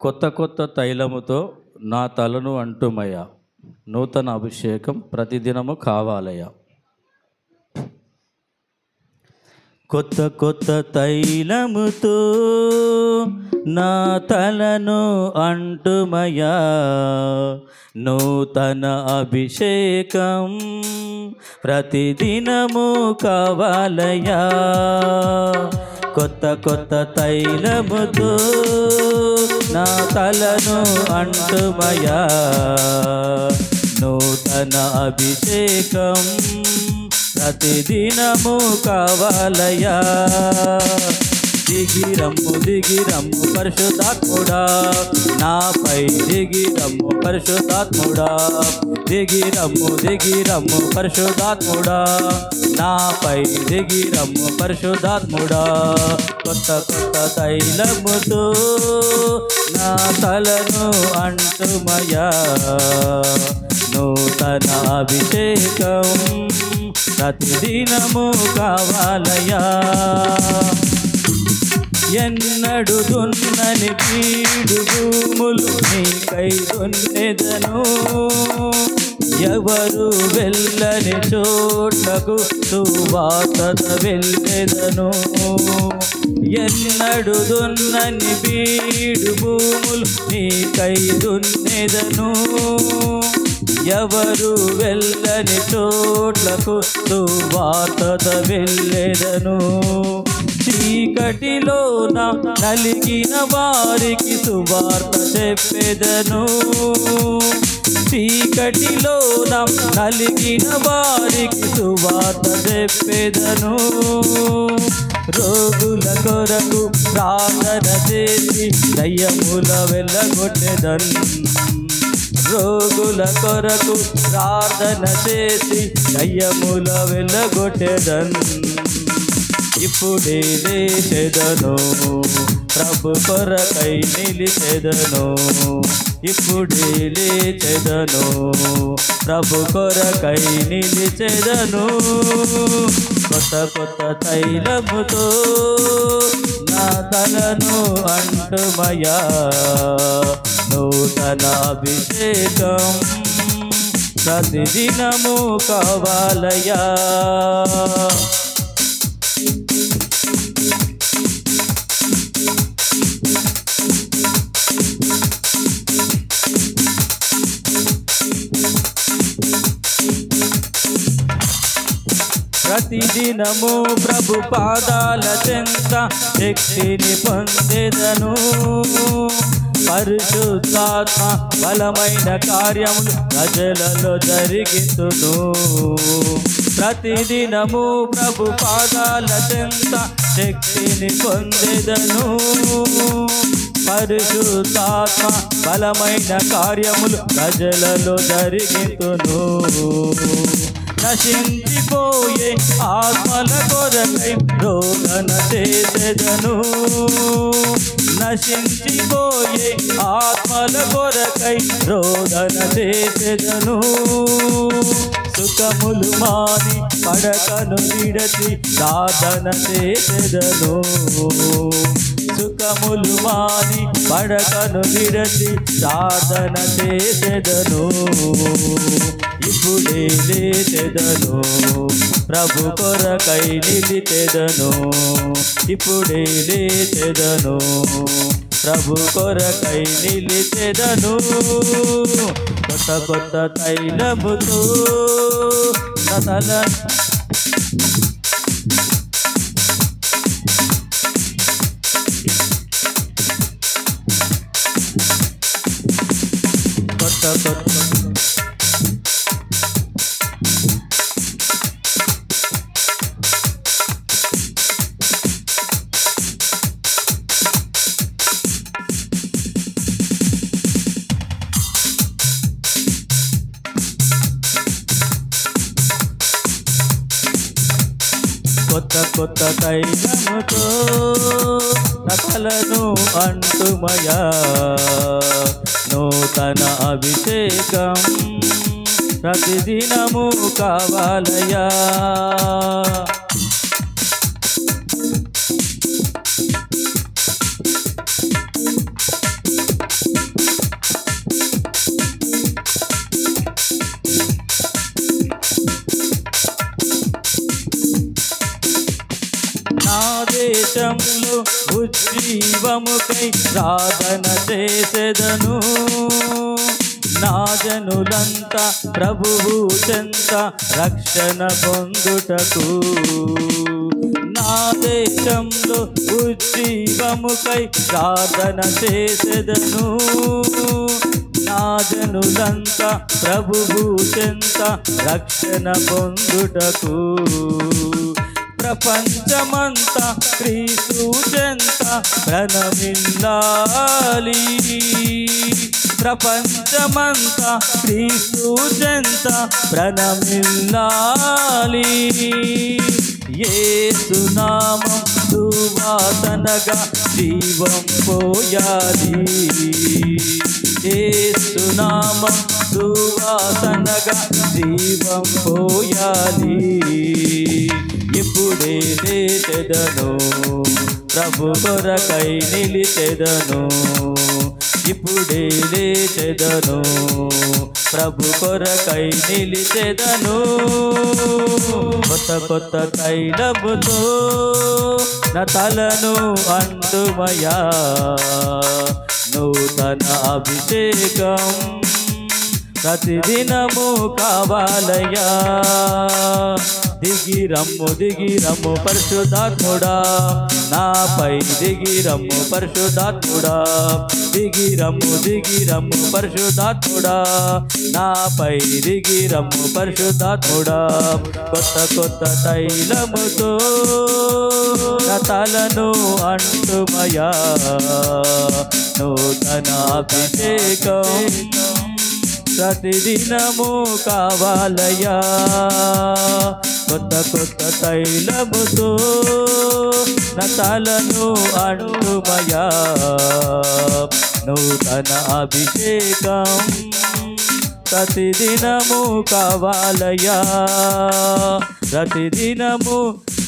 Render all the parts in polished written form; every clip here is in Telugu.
కొత్త కొత్త తైలముతో నా తలను అంటుమయ్యా, నూతన అభిషేకం ప్రతిదినము కావాలయ్యా. కొత్త కొత్త తైలముతో నా తలను అంటుమయ్యా, నూతన అభిషేకం ప్రతిదినము కావాలయ్యా. కొత్త కొత్త తైలముతో నా తలను అంటుమయ్యా, నూతన అభిషేకం ప్రతిదినము కావాలయ్యా. దిగిరమ్ము దిగిరమ్ము పరిశుద్ధాత్ముడా, నాపై దిగిరమ్ము పరిశుద్ధాత్ముడా. దిగిరమ్ము దిగిరమ్ము పరిశుద్ధాత్ముడా, నాపై దిగిరమ్ము పరిశుద్ధాత్ముడా. కొత్త కొత్త తైలముతో నా తలను అంటుమయ్యా, నూతన అభిషేకం ప్రతిదినము కావాలయ్యా. ఎన్నడు దున్నని పీడు భూములు నీకై దున్నెదను, ఎవరు వెళ్ళని చోట్లకు సువార్త వెళ్ళెదను. ఎన్నడు దున్నని పీడు భూములు నీకై దున్నెదను, ఎవరు వెళ్ళని చోట్లకు సువార్త వెళ్ళెదను. చీకటిలో నలిగిన వారికి సువార్త చెప్పెదను, చీకటిలో నలిగిన వారికి సువార్త చెప్పెదను. రోగుల కొరకు ప్రార్థన చేసి దయ్యముల వెళ్ళగొట్టెదను, రోగుల కొరకు ప్రార్థన చేసి దయ్యముల వెళ్ళగొట్టెదను. ఇప్పుడే లేచెదను, ప్రభు కొరకై నిలిచెదను. ఇప్పుడే లేచెదను, ప్రభు కొరకై నిలిచెదను. కొత్త కొత్త తైలముతో నా తలను అంటుమయ్యా, నూతన అభిషేకం ప్రతిదినము కావాలయ్యా. ప్రతిదినము ప్రభు పాదాల చెంత శక్తిని పొందెదను, పరిశుద్ధాత్మ బలమైన కార్యములు ప్రజలలో జరిగించును. ప్రతిదినము ప్రభు పాదాల చెంత శక్తిని పొందెదను, పరిశుద్ధాత్మ బలమైన కార్యములు ప్రజలలో జరిగించును. నశించిపోయే ఆత్మల కొరకై రోదన చేసెదను, నశించిపోయే ఆత్మల కొరకై రోదన చేసెదను. సుఖములు మాని పడకను విడచి సాధన చేసెదను, సుఖములు మాని పడకను విడచి సాధన చేసెదను. ఇప్పుడే లేచెదను, ప్రభు కొరకై నిలిచెదను. ఇప్పుడే లేచెదను, ప్రభు కొరకై నిలిచెదను. కొత్త కొత్త తైలముతో నా తలను కొత్త కొత్త కొత్త కొత్త తైలముతో నా తలను అంటుమయ్యా, నూతన అభిషేకం ప్రతిదినము కావాలయ్యా. దేశంలో ఉజ్జీవముకై ప్రార్థన చేసెదను. నా జనులంతా ప్రభువు చెంత రక్షణ పొందుటకు. నా దేశంలో ఉజ్జీవముకై ప్రార్థన చేసెదను. నా జనులంతా ప్రభువు చెంత రక్షణ పొందుటకు. ప్రపంచమంతా క్రీస్తు చెంత ప్రణమిల్లాలి. ప్రపంచమంతా క్రీస్తు చెంత ప్రణమిల్లాలి. యేసు నామం సువాసనగా జీవం పోయాలి. యేసు నామం సువాసనగా జీవం పోయాలి. ఇప్పుడే లేచెదను, ప్రభు కొరకై నిలిచెదను. ఇప్పుడే లేచెదను, ప్రభు కొరకై నిలిచెదను. కొత్త కొత్త తైలముతో నా తలను అంటుమయా. నూతన అభిషేకం ప్రతిదినము కావాలయ్యా. దిగిరమ్ము దిగిరమ్ము పరిశుద్ధాత్ముడా, నాపై దిగిరమ్ము పరిశుద్ధాత్ముడా. దిగిరమ్ము దిగిరమ్ము పరిశుద్ధాత్ముడా, నాపై దిగిరమ్ము పరిశుద్ధాత్ముడా. కొత్త కొత్త తైలముతో నా తలను అంటుమయా. నూతన అభిషేకం ప్రతిదినము కావాలయ్యా. కొత్త కొత్త తైలముతో నా తలను అంటుమయా. నూతన అభిషేకం ప్రతిదినము కావాలయ్యా. ప్రతిదినము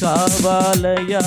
కావాలయ్యా.